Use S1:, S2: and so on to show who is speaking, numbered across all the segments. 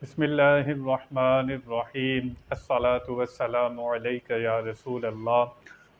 S1: بسم اللہ الرحمن الرحیم الصلاۃ والسلام علیک یا رسول اللہ۔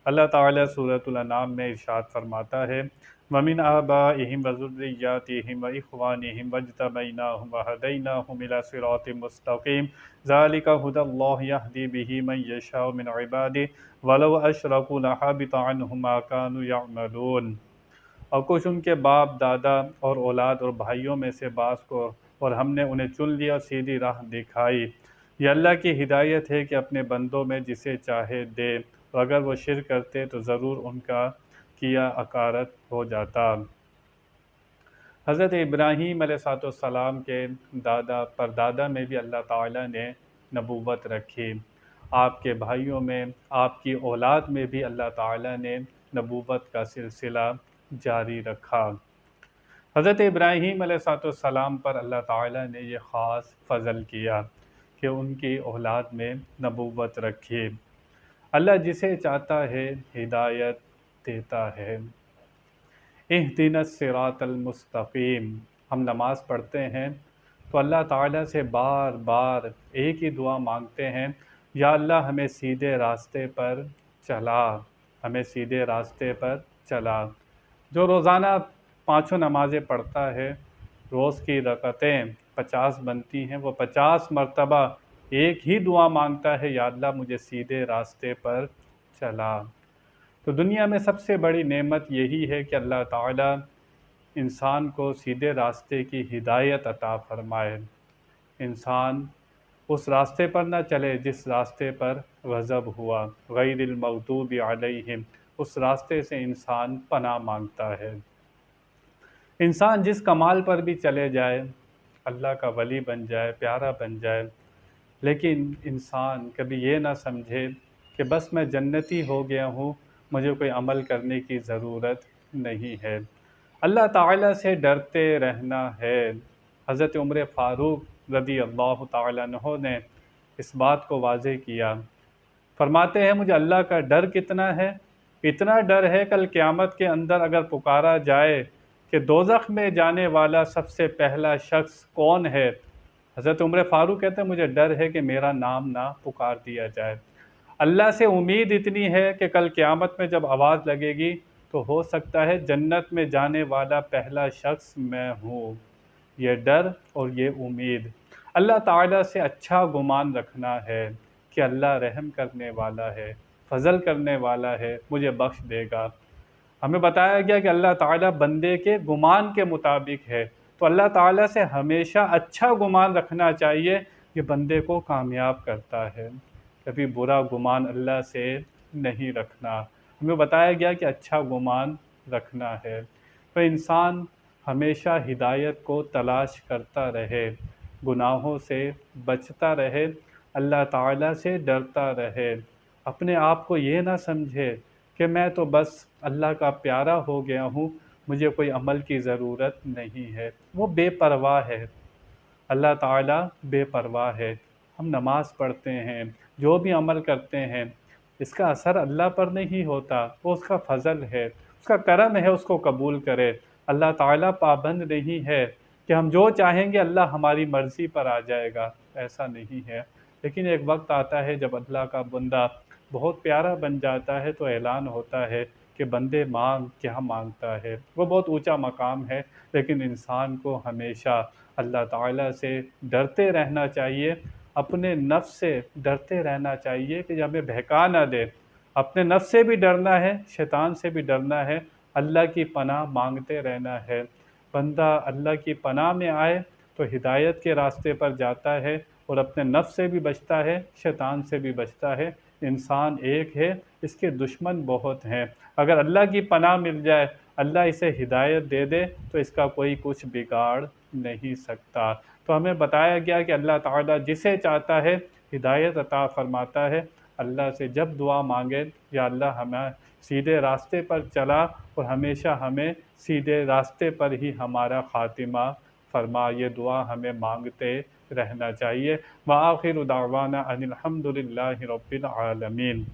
S1: اللہ تعالیٰ سورۃ الانعام میں ارشاد فرماتا ہے وَمِنْ آبَائِهِمْ وَذُرِّيَّاتِهِمْ وَإِخْوَانِهِمْ وَاجْتَبَيْنَاهُمْ وَهَدَيْنَاهُمْ إِلَىٰ صِرَاطٍ مُّسْتَقِيمٍ ذَلِكَ هُدَى اللَّهِ يَهْدِي بِهِ مَن يَشَاءُ مِنْ عِبَادِهِ وَلَوْ أَشْرَكُوا لَحَبِطَ عَنْهُم مَّا كَانُوا يَعْمَلُونَ۔ اور کچھ ان کے باپ دادا اور اولاد اور بھائیوں میں سے بعض کو اور ہم نے انہیں چن لیا، سیدھی راہ دکھائی۔ یہ اللہ کی ہدایت ہے کہ اپنے بندوں میں جسے چاہے دے، اور اگر وہ شرک کرتے تو ضرور ان کا کیا اکارت ہو جاتا۔ حضرت ابراہیم علیہ السلام کے دادا پردادا میں بھی اللہ تعالیٰ نے نبوت رکھی۔ آپ کے بھائیوں میں، آپ کی اولاد میں بھی اللہ تعالیٰ نے نبوت کا سلسلہ جاری رکھا۔ حضرت ابراہیم علیہ السلام پر اللہ تعالیٰ نے یہ خاص فضل کیا کہ ان کی اولاد میں نبوت رکھی۔ اللہ جسے چاہتا ہے ہدایت دیتا ہے۔ اہدنا الصراط المستقیم۔ ہم نماز پڑھتے ہیں تو اللہ تعالیٰ سے بار بار ایک ہی دعا مانگتے ہیں، یا اللہ ہمیں سیدھے راستے پر چلا، ہمیں سیدھے راستے پر چلا۔ جو روزانہ 5 نمازیں پڑھتا ہے، روز کی رکعتیں 50 بنتی ہیں، وہ 50 مرتبہ ایک ہی دعا مانگتا ہے، یا اللہ مجھے سیدھے راستے پر چلا۔ تو دنیا میں سب سے بڑی نعمت یہی ہے کہ اللہ تعالیٰ انسان کو سیدھے راستے کی ہدایت عطا فرمائے۔ انسان اس راستے پر نہ چلے جس راستے پر غضب ہوا، غیر المغضوب علیہم، اس راستے سے انسان پناہ مانگتا ہے۔ انسان جس کمال پر بھی چلے جائے، اللہ کا ولی بن جائے، پیارا بن جائے، لیکن انسان کبھی یہ نہ سمجھے کہ بس میں جنتی ہو گیا ہوں، مجھے کوئی عمل کرنے کی ضرورت نہیں ہے۔ اللہ تعالیٰ سے ڈرتے رہنا ہے۔ حضرت عمر فاروق رضی اللہ تعالیٰ عنہ نے اس بات کو واضح کیا۔ فرماتے ہیں مجھے اللہ کا ڈر کتنا ہے، اتنا ڈر ہے کل قیامت کے اندر اگر پکارا جائے کہ دوزخ میں جانے والا سب سے پہلا شخص کون ہے، حضرت عمر فاروق کہتے ہیں مجھے ڈر ہے کہ میرا نام نہ پکار دیا جائے۔ اللہ سے امید اتنی ہے کہ کل قیامت میں جب آواز لگے گی تو ہو سکتا ہے جنت میں جانے والا پہلا شخص میں ہوں۔ یہ ڈر اور یہ امید، اللہ تعالیٰ سے اچھا گمان رکھنا ہے کہ اللہ رحم کرنے والا ہے، فضل کرنے والا ہے، مجھے بخش دے گا۔ ہمیں بتایا گیا کہ اللہ تعالیٰ بندے کے گمان کے مطابق ہے، تو اللہ تعالیٰ سے ہمیشہ اچھا گمان رکھنا چاہیے، یہ بندے کو کامیاب کرتا ہے۔ کبھی برا گمان اللہ سے نہیں رکھنا۔ ہمیں بتایا گیا کہ اچھا گمان رکھنا ہے۔ تو انسان ہمیشہ ہدایت کو تلاش کرتا رہے، گناہوں سے بچتا رہے، اللہ تعالیٰ سے ڈرتا رہے، اپنے آپ کو یہ نہ سمجھے کہ میں تو بس اللہ کا پیارا ہو گیا ہوں، مجھے کوئی عمل کی ضرورت نہیں ہے۔ وہ بے پرواہ ہے، اللہ تعالیٰ بے پرواہ ہے۔ ہم نماز پڑھتے ہیں، جو بھی عمل کرتے ہیں، اس کا اثر اللہ پر نہیں ہوتا، وہ اس کا فضل ہے، اس کا کرم ہے، اس کو قبول کرے۔ اللہ تعالیٰ پابند نہیں ہے کہ ہم جو چاہیں گے اللہ ہماری مرضی پر آ جائے گا، ایسا نہیں ہے۔ لیکن ایک وقت آتا ہے جب اللہ کا بندہ بہت پیارا بن جاتا ہے تو اعلان ہوتا ہے کہ بندے مانگ، کیا مانگتا ہے۔ وہ بہت اونچا مقام ہے، لیکن انسان کو ہمیشہ اللہ تعالیٰ سے ڈرتے رہنا چاہیے، اپنے نفس سے ڈرتے رہنا چاہیے کہ ہمیں بہکا نہ دے۔ اپنے نفس سے بھی ڈرنا ہے، شیطان سے بھی ڈرنا ہے، اللہ کی پناہ مانگتے رہنا ہے۔ بندہ اللہ کی پناہ میں آئے تو ہدایت کے راستے پر جاتا ہے، اور اپنے نفس سے بھی بچتا ہے، شیطان سے بھی بچتا ہے۔ انسان ایک ہے، اس کے دشمن بہت ہیں۔ اگر اللہ کی پناہ مل جائے، اللہ اسے ہدایت دے دے تو اس کا کوئی کچھ بگاڑ نہیں سکتا۔ تو ہمیں بتایا گیا کہ اللہ تعالیٰ جسے چاہتا ہے ہدایت عطا فرماتا ہے۔ اللہ سے جب دعا مانگے، یا اللہ ہمیں سیدھے راستے پر چلا، اور ہمیشہ ہمیں سیدھے راستے پر ہی ہمارا خاتمہ فرما، یہ دعا ہمیں مانگتے رہنا چاہیے۔ وآخر دعوانا ان الحمد للہ رب العالمین۔